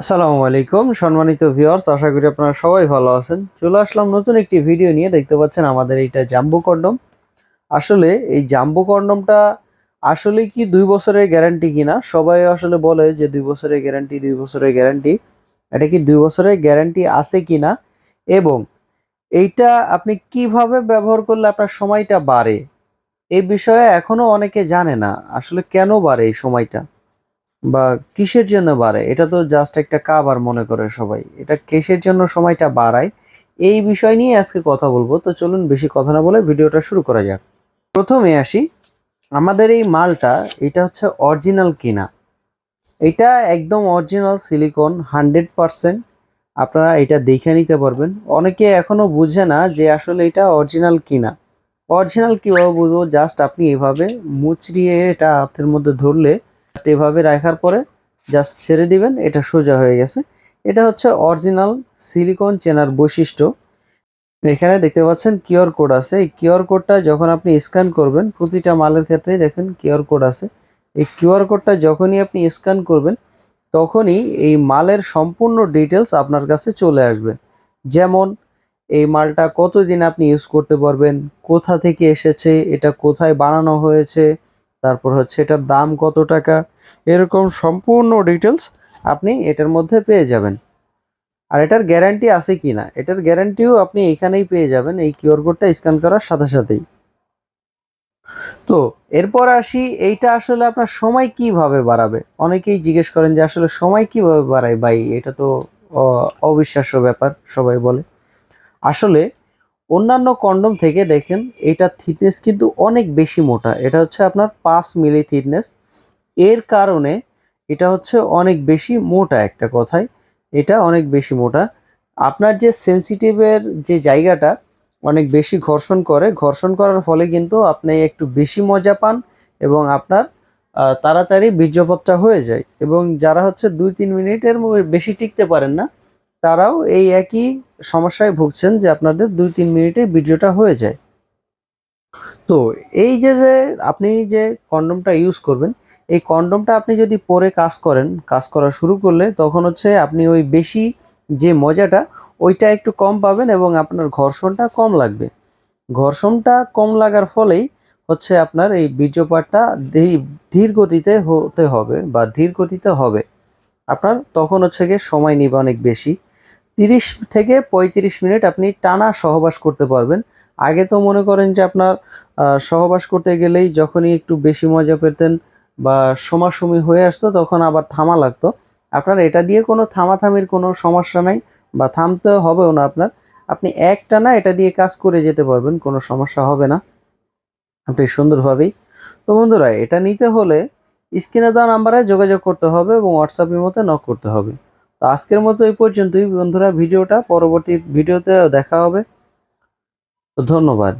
আসসালামু আলাইকুম সম্মানিত ভিউয়ার্স, আশা করি আপনারা সবাই ভালো আছেন। চলে আসলাম নতুন একটি ভিডিও নিয়ে। দেখতে পাচ্ছেন আমাদের এইটা জাম্বো কন্ডম। আসলে এই জাম্বো কন্ডমটা আসলে কি 2 বছরের গ্যারান্টি কিনা? সবাই আসলে বলে যে 2 বছরের গ্যারান্টি, 2 বছরের গ্যারান্টি। এটা কি 2 বছরের গ্যারান্টি আছে কিনা, এবং এইটা আপনি কিভাবে ব্যবহার করলে আপনার সময়টা বাড়ে, এই বিষয়ে এখনো অনেকে জানে না। আসলে কেন বাড়ে এই সময়টা, বা কিসের জন্য বাড়ে? এটা তো জাস্ট একটা কাবার মনে করে সবাই। এটা কিসের জন্য সময়টা বাড়ায়, এই বিষয় নিয়ে আজকে কথা বলবো। তো চলুন বেশি কথা না বলে ভিডিওটা শুরু করা যাক। প্রথমে আসি, আমাদের এই মালটা, এটা হচ্ছে অরিজিনাল কিনা। এটা একদম অরিজিনাল সিলিকন 100%। আপনারা এটা দেখে নিতে পারবেন। অনেকে এখনো বুঝে না যে আসলে এটা অরিজিনাল কিনা। অরিজিনাল কিভাবে বুঝবো? জাস্ট আপনি এভাবে মুচড়িয়ে এটা হাতের মধ্যে ধরলে, জাস্ট এভাবে রাখার পরে জাস্ট ছেড়ে দিবেন, এটা সোজা হয়ে গেছে। এটা হচ্ছে অরিজিনাল সিলিকন চেনার বৈশিষ্ট্য। এখানে দেখতে পাচ্ছেন কিউআর কোড আছে। এই কিউআর কোডটা যখন আপনি স্ক্যান করবেন, প্রতিটা মালের ক্ষেত্রে দেখেন কিউআর কোড আছে। এই কিউআর কোডটা যখনই আপনি স্ক্যান করবেন, তখনই এই মালের সম্পূর্ণ ডিটেলস আপনার কাছে চলে আসবে। যেমন এই মালটা কতদিন আপনি ইউজ করতে পারবেন, কোথা থেকে এসেছে, এটা কোথায় বানানো হয়েছে, তারপর হচ্ছে এটার দাম কত টাকা, এরকম সম্পূর্ণ ডিটেলস আপনি এটার মধ্যে পেয়ে যাবেন। আর এটার গ্যারান্টি আছে কি না, এটার গ্যারান্টিও আপনি এখানেই পেয়ে যাবেন, এই কিউআর কোডটা স্ক্যান করার সাথে সাথেই। তো এরপর আসি, এইটা আসলে আপনার সময় কিভাবে বাড়াবে। অনেকেই জিজ্ঞেস করেন যে আসলে সময় কিভাবে বাড়ায় ভাই, এটা তো অবিশ্বাস্য ব্যাপার সবাই বলে। আসলে অন্যান্য কন্ডম থেকে দেখেন এটা থিকনেস কিন্তু অনেক বেশি মোটা। এটা হচ্ছে আপনার 5 মিলি থিকনেস। এর কারণে এটা হচ্ছে অনেক বেশি মোটা, একটা কথায় এটা অনেক বেশি মোটা। আপনার যে সেন্সিটিভের যে জায়গাটা অনেক বেশি ঘর্ষণ করে, ঘর্ষণ করার ফলে কিন্তু আপনি একটু বেশি মজা পান, এবং আপনার তাড়াতাড়ি বীর্যপাতটা হয়ে যায়। এবং যারা হচ্ছে 2-3 মিনিটের বেশি টিকতে পারেন না, তারাও এই একই সমস্যায় ভুগছেন যে আপনাদের 2-3 মিনিটে ভিডিওটা হয়ে যায়। তো এই যে আপনি যে কন্ডমটা ইউজ করবেন, এই কন্ডমটা আপনি যদি পরে কাজ করেন, কাজ করা শুরু করলে তখন হচ্ছে আপনি ওই বেশি যে মজাটা, ওইটা একটু কম পাবেন, এবং আপনার ঘর্ষণটা কম লাগবে। ঘর্ষণটা কম লাগার ফলেই হচ্ছে আপনার এই বীর্যপাতটা ধীর গতিতে হতে হবে, বা ধীর গতিতে হবে। আপনার তখন হচ্ছে গিয়ে সময় নিবে অনেক বেশি। 30 থেকে 35 মিনিট আপনি টানা সহবাস করতে পারবেন। আগে তো মনে করেন যে আপনার সহবাস করতে গেলেই যখনই একটু বেশি মজা পেতেন বা সমাসমী হয়ে আসতো, তখন আবার থামা লাগতো। আপনার এটা দিয়ে কোনো থামাথামির কোনো সমস্যা নাই, বা থামতে হবেও না আপনার। আপনি একটানা এটা দিয়ে কাজ করে যেতে পারবেন, কোনো সমস্যা হবে না আপনি সুন্দরভাবেই। তো বন্ধুরা, এটা নিতে হলে স্ক্রিনে দেওয়া নাম্বারে যোগাযোগ করতে হবে, এবং হোয়াটসঅ্যাপের মধ্যে নক করতে হবে। তো আজকের মতো এই পর্যন্তই বন্ধুরা। ভিডিওটা পরবর্তী ভিডিওতে দেখা হবে। তো ধন্যবাদ।